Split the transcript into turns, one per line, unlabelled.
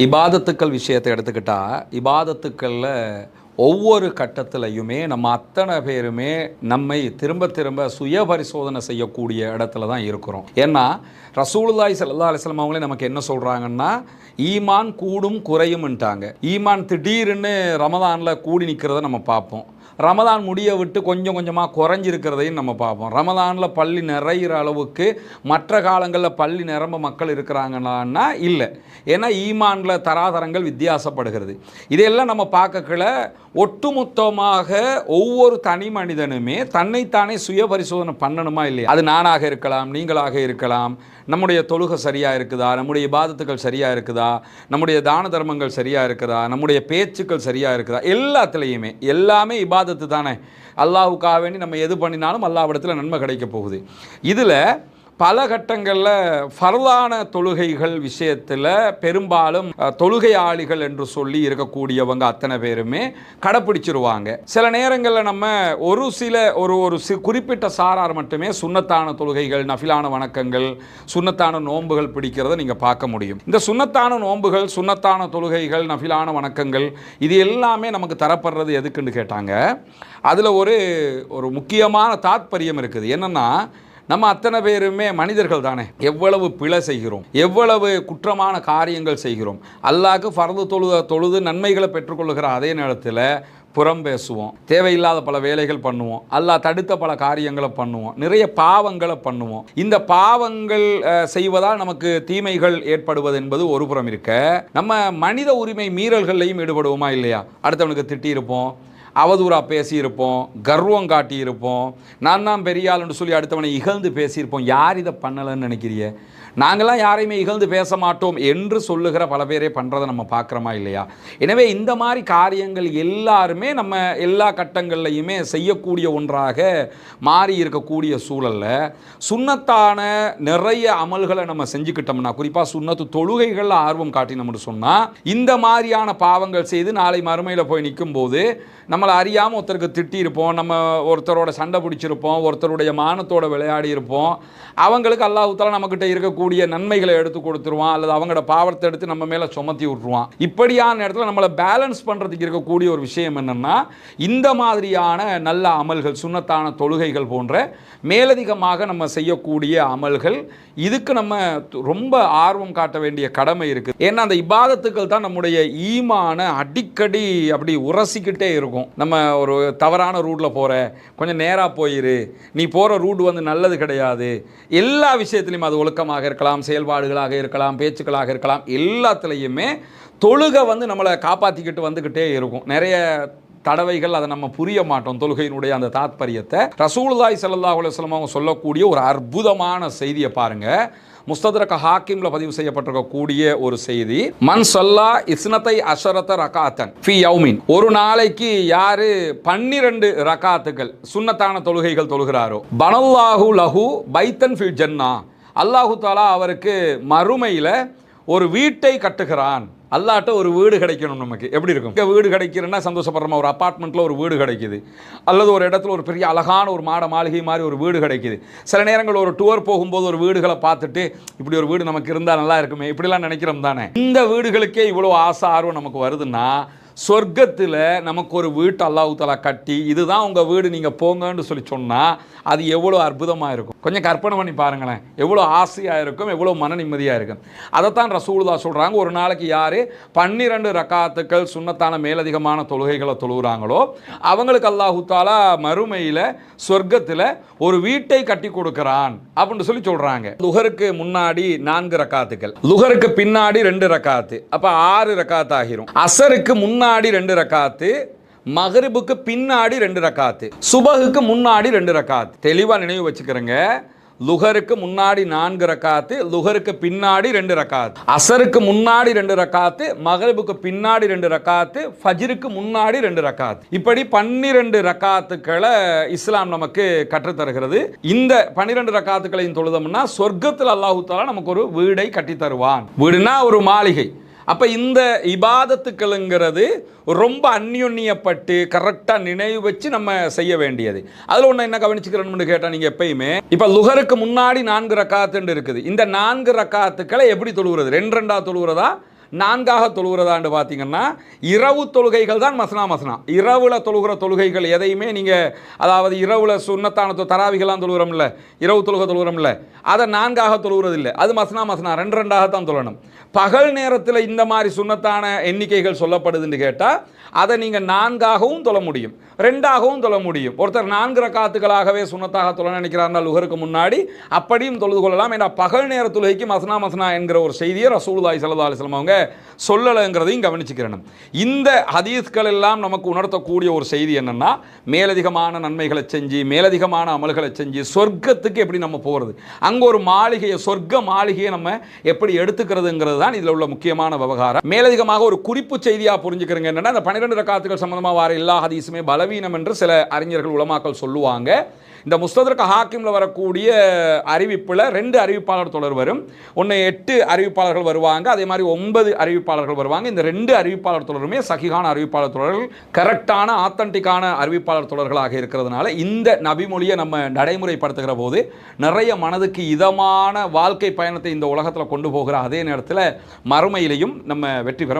இபாதத்துக்கள் விஷயத்தை எடுத்துக்கிட்டா, இபாதத்துக்கள்ல ஒவ்வொரு கட்டத்திலையுமே நம்ம அத்தனை பேருமே நம்மை திரும்ப திரும்ப சுய பரிசோதனை செய்யக்கூடிய இடத்துல தான் இருக்கிறோம். ஏன்னா ரசூலுல்லாஹி ஸல்லல்லாஹு அலைஹி வஸல்லம் அவங்களே நமக்கு என்ன சொல்கிறாங்கன்னா, ஈமான் கூடும் குறையும்ன்ட்டாங்க. ஈமான் திடீர்னு ரமதானில் கூடி நிற்கிறத நம்ம பார்ப்போம். ரமதான் முடிய விட்டு கொஞ்சம் கொஞ்சமாக குறைஞ்சிருக்கிறதையும் நம்ம பார்ப்போம். ரமதானில் பள்ளி நிறையிற அளவுக்கு மற்ற காலங்களில் பள்ளி நிரம்ப மக்கள் இருக்கிறாங்கன்னா இல்லை. ஏன்னா ஈமானில் தராதரங்கள் வித்தியாசப்படுகிறது. இதையெல்லாம் நம்ம பார்க்கல. ஒட்டுமொத்தமாக ஒவ்வொரு தனி மனிதனுமே தன்னைத்தானே சுய பரிசோதனை பண்ணணுமா இல்லையா? அது நானாக இருக்கலாம், நீங்களாக இருக்கலாம். நம்முடைய தொழுகை சரியாக இருக்குதா, நம்முடைய இபாதத்துக்கள் சரியாக இருக்குதா, நம்முடைய தான தர்மங்கள் சரியாக இருக்குதா, நம்முடைய பேச்சுக்கள் சரியாக இருக்குதா, எல்லாத்துலேயுமே எல்லாமே இபாதத்து தானே. அல்லாஹ்வுக்காக வேண்டி நம்ம எது பண்ணினாலும் அல்லாஹ்விடத்தில் நன்மை கிடைக்க போகுது. இதில் பல கட்டங்களில் ஃபர்லான தொழுகைகள் விஷயத்தில் பெரும்பாலும் தொழுகையாளிகள் என்று சொல்லி இருக்கக்கூடியவங்க அத்தனை பேருமே கடைப்பிடிச்சிருவாங்க. சில நேரங்களில் நம்ம ஒரு குறிப்பிட்ட சாரார் மட்டுமே சுன்னத்தான தொழுகைகள், நஃபிலான வணக்கங்கள், சுன்னத்தான நோன்புகள் பிடிக்கிறத நீங்கள் பார்க்க முடியும். இந்த சுன்னத்தான நோன்புகள், சுன்னத்தான தொழுகைகள், நஃபிலான வணக்கங்கள் இது எல்லாமே நமக்கு தரப்படுறது எதுக்குன்னு கேட்டாங்க. அதில் ஒரு முக்கியமான தாத்பரியம் இருக்குது. என்னென்னா, நம்ம அத்தனை பேருமே மனிதர்கள் தானே. எவ்வளவு பிழை செய்கிறோம், எவ்வளவு குற்றமான காரியங்கள் செய்கிறோம். அல்லாஹ்க்கு ஃபர்து தொழுது நன்மைகளை பெற்றுக்கொள்ளுகிற அதே நேரத்தில் புறம் பேசுவோம், தேவையில்லாத பல வேலைகள் பண்ணுவோம், அல்லாஹ் தடுத்த பல காரியங்களை பண்ணுவோம், நிறைய பாவங்களை பண்ணுவோம். இந்த பாவங்கள் செய்வதால் நமக்கு தீமைகள் ஏற்படுவது என்பது ஒரு புறம் இருக்க, நம்ம மனித உரிமை மீறல்களையும் ஈடுபடுவோமா இல்லையா? அடுத்தவனுக்கு திட்டியிருப்போம், அவதூறாக பேசியிருப்போம், கர்வம் காட்டியிருப்போம், நான் தான் பெரியாள்னு சொல்லி அடுத்தவனை இகழ்ந்து பேசியிருப்போம். யார் இதை பண்ணலைன்னு நினைக்கிறீங்க? நாங்களாம் யாரையுமே இகழ்ந்து பேச மாட்டோம் என்று சொல்லுகிற பல பேரே பண்ணுறதை நம்ம பார்க்குறோமா இல்லையா? எனவே இந்த மாதிரி காரியங்கள் எல்லாருமே நம்ம எல்லா கட்டங்கள்லையுமே செய்யக்கூடிய ஒன்றாக மாறி இருக்கக்கூடிய சூழலில் சுன்னத்தான நிறைய அமல்களை நம்ம செஞ்சுக்கிட்டோம்னா, குறிப்பாக சுன்னத்து தொழுகைகளில் ஆர்வம் காட்டினோம்னு சொன்னால், இந்த மாதிரியான பாவங்கள் செய்து நாளை மறுமையில் போய் நிற்கும்போது நம்மளை அறியாமல் ஒருத்தருக்கு திட்டியிருப்போம், நம்ம ஒருத்தரோட சண்டை பிடிச்சிருப்போம், ஒருத்தருடைய மானத்தோட விளையாடி இருப்போம். அவங்களுக்கு அல்லாஹ் தஆலா நம்மக்கிட்ட இருக்கக்கூடிய நன்மைகளை எடுத்து கொடுத்துருவான், அல்லது அவங்களோட பாவத்தை எடுத்து நம்ம மேலே சுமத்தி விட்டுருவான். இப்படியான இடத்துல நம்மளை பேலன்ஸ் பண்ணுறதுக்கு இருக்கக்கூடிய ஒரு விஷயம் என்னென்னா, இந்த மாதிரியான நல்ல அமல்கள், சுன்னத்தான தொழுகைகள் போன்ற மேலதிகமாக நம்ம செய்யக்கூடிய அமல்கள், இதுக்கு நம்ம ரொம்ப ஆர்வம் காட்ட வேண்டிய கடமை இருக்குது. ஏன்னா அந்த இபாதத்துக்கள் தான் நம்முடைய ஈமான அடிக்கடி அப்படி உரசிக்கிட்டே இருக்கும். நம்ம ஒரு தவறான ரூட்டில் போகிற, கொஞ்சம் நேராக போயிரு, நீ போகிற ரூட் நல்லது கிடையாது. எல்லா விஷயத்துலையும் அது ஒழுக்கமாக இருக்கலாம், செயல்பாடுகளாக இருக்கலாம், பேச்சுக்களாக இருக்கலாம், எல்லாத்துலேயுமே தொழுகை நம்மளை காப்பாற்றிக்கிட்டு வந்துக்கிட்டே இருக்கும். நிறைய தடவைகள் அதை நம்ம புரிய மாட்டோம். தொழுகையினுடைய அந்த தாத்பரியத்தை ரசூலுல்லாஹி ஸல்லல்லாஹு அலைஹி வஸல்லம் அவங்க சொல்லக்கூடிய ஒரு அற்புதமான செய்தியை பாருங்க. முஸ்தத்ரக் ஹாக்கிம்ல பதிவு செய்யப்பட்டிருக்கக்கூடிய ஒரு செய்தி. மன் ஸல்லா இஸ்னத்தை அஷரத ரகாத்தன் ஃபி யௌமின், ஒரு நாளைக்கு யாரு 12 ரகாத்துகள் சுன்னத்தான தொழுகைகள் தொழுகிறாரோ, பனல்லாஹு லஹு பைத்தன் ஃபில் ஜன்னா, அல்லாஹு தஆலா அவருக்கு மறுமையில் ஒரு வீட்டை கட்டுகிறான். அல்லாட்ட ஒரு வீடு கிடைக்கணும். நமக்கு எப்படி இருக்கும்? வீடு கிடைக்கிறன்னா சந்தோஷப்படுறோமா? ஒரு அப்பார்ட்மெண்ட்டில் ஒரு வீடு கிடைக்குது, அல்லது ஒரு இடத்துல ஒரு பெரிய அழகான ஒரு மாளிகை மாதிரி ஒரு வீடு கிடைக்குது. சில நேரங்கள் ஒரு டூர் போகும்போது ஒரு வீடுகளை பார்த்துட்டு, இப்படி ஒரு வீடு நமக்கு இருந்தால் நல்லா இருக்குமே, இப்படிலாம் நினைக்கிறோம் தானே. இந்த வீடுகளுக்கே இவ்வளோ ஆசை ஆர்வம் நமக்கு வருதுன்னா, சொர்க்கத்தில் நமக்கு ஒரு வீட்டு அல்லாஹ் தஆலா கட்டி, இதுதான் உங்கள் வீடு, நீங்கள் போங்கன்னு சொல்லி சொன்னால் அது எவ்வளோ அற்புதமாக இருக்கும். கொஞ்சம் கற்பனை பண்ணி பாருங்களேன். எவ்வளோ ஆசையாக இருக்கும், எவ்வளோ மன நிம்மதியாக இருக்கும். அதைத்தான் ரசூலுல்லாஹ் சொல்கிறாங்க. ஒரு நாளைக்கு யார் 12 ரகாத்துக்கள் சுன்னத்தான மேலதிகமான தொழுகைகளை தொழுகிறாங்களோ, அவங்களுக்கு அல்லாஹ் தஆலா மறுமையில் சொர்க்கத்தில் ஒரு வீட்டை கட்டி கொடுக்குறான் அப்படின்னு சொல்லி சொல்கிறாங்க. லுஹருக்கு முன்னாடி 4 ரகாத்துக்கள், லுஹருக்கு பின்னாடி 2 ரகாத்து, அப்போ 6 ரகாத்து ஆகிரும். அசருக்கு முன்னாடி 2 ரகாத்து, மகரிபுக்கு பின்னாடி 2 ரகாத்து, சுபஹுக்கு முன்னாடி 2 ரகாத்து. தெளிவாக நினைவு வச்சுக்கிறேங்க. லுஹருக்கு முன்னாடி 4 ரகாத்து, லுஹருக்கு பின்னாடி 2 ரகாத்து, அசருக்கு முன்னாடி 2 ரகாத்து, மகரிபுக்கு பின்னாடி 2 ரகாத்து, ஃபஜ்ருக்கு முன்னாடி 2 ரகாத்து. இப்படி 12 ரகாத்துக்களை இஸ்லாம் நமக்கு கற்றுத்தருகிறது. இந்த 12 ரகாத்துக்களையும் தொழுதோம்னா சொர்க்கத்தில் அல்லாஹ் தஆலா நமக்கு ஒரு வீடை கட்டி தருவான். வீடுனா ஒரு மாளிகை. அப்போ இந்த இபாதத்துக்களுங்கிறது ரொம்ப அந்யோன்யப்பட்டு கரெக்டாக நினைவு வச்சு நம்ம செய்ய வேண்டியது. அதில் ஒன்று என்ன கவனிச்சுக்கிறோம்னு கேட்டால், நீங்கள் எப்பயுமே இப்போ லுஹருக்கு முன்னாடி 4 ரக்காத்துன்னு இருக்குது. இந்த 4 ரக்காத்துக்களை எப்படி தொழுகிறது? 2 2 தொழுகிறதா, நான்காக தொழுகிறதான்னு பார்த்தீங்கன்னா இரவு தொழுகைகள் தான் மஸ்னா மஸ்னா. இரவுல தொழுகிற தொழுகைகள் எதையுமே நீங்கள், அதாவது இரவுல சுன்னத்தான தராவிகள்லாம் தொழுகிறோம்ல, இரவு தொழுகிறோம்ல, அதை நான்காக தொழுகிறது இல்லை. அது மஸ்னா மஸ்னா ரெண்டு ரெண்டாகத்தான் தொழணும். பகல் நேரத்தில் இந்த மாதிரி சுன்னத்தான எண்ணிக்கைகள் சொல்லப்படுதுன்னு கேட்டால் அதை நீங்கள் நான்காகவும் தொழ முடியும், ரெண்டாகவும் தொழ முடியும். ஒருத்தர் 4 ரக்காத்துகளாகவே சுன்னத்தாக தொழ நினைக்கிறார்னா லுஹருக்கு முன்னாடி அப்படியும் தொழுது கொள்ளலாம். ஏன்னா பகல் நேர தொழுகைக்கு மஸ்னா மஸ்னா என்கிற ஒரு செய்தியை ரசூலுல்லாஹி ஸல்லல்லாஹு அலைஹி வஸல்லம் அவங்க சொல்லலைங்கிறதையும் கவனிச்சுக்கிறணும். இந்த ஹதீஸ்கள் எல்லாம் நமக்கு உணர்த்தக்கூடிய ஒரு செய்தி என்னன்னா, மேலதிகமான நன்மைகளை செஞ்சு மேலதிகமான அமல்களை செஞ்சு சொர்க்கத்துக்கு எப்படி நம்ம போகிறது, அங்கே ஒரு மாளிகையை, சொர்க்க மாளிகையை நம்ம எப்படி எடுத்துக்கிறதுங்கிறது தான் இதில் உள்ள முக்கியமான விவகாரம். மேலதிகமாக ஒரு குறிப்பு செய்தியாக புரிஞ்சுக்கிறங்க என்னன்னா, இந்த 12 ரக்காத்துகள் சம்பந்தமாக வர எல்லா ஹதீஸுமே பலவீனம் என்று சில அறிஞர்கள் உலமாக்கள் சொல்லுவாங்க. இந்த முஸ்தத்ரக் ஹாக்கிம்ல வரக்கூடிய அறிவிப்பில் 2 அறிவிப்பாளர் தொடர் வரும். ஒன்று 8 அறிவிப்பாளர்கள் வருவாங்க, அதே மாதிரி 9 அறிவிப்பாளர்கள் வருவாங்க. இந்த 2 அறிவிப்பாளர் தொடருமே சகிஹான அறிவிப்பாளர் தொடர்கள், கரெக்டான ஆத்தன்டிக்கான அறிவிப்பாளர் தொடர்களாக இருக்கிறதுனால இந்த நபிமொழியை நம்ம நடைமுறைப்படுத்துகிற போது நிறைய மனதுக்கு இதமான வாழ்க்கை பயணத்தை இந்த உலகத்தில் கொண்டு போகிற அதே நேரத்தில் மறுமையிலையும் நம்ம வெற்றி பெற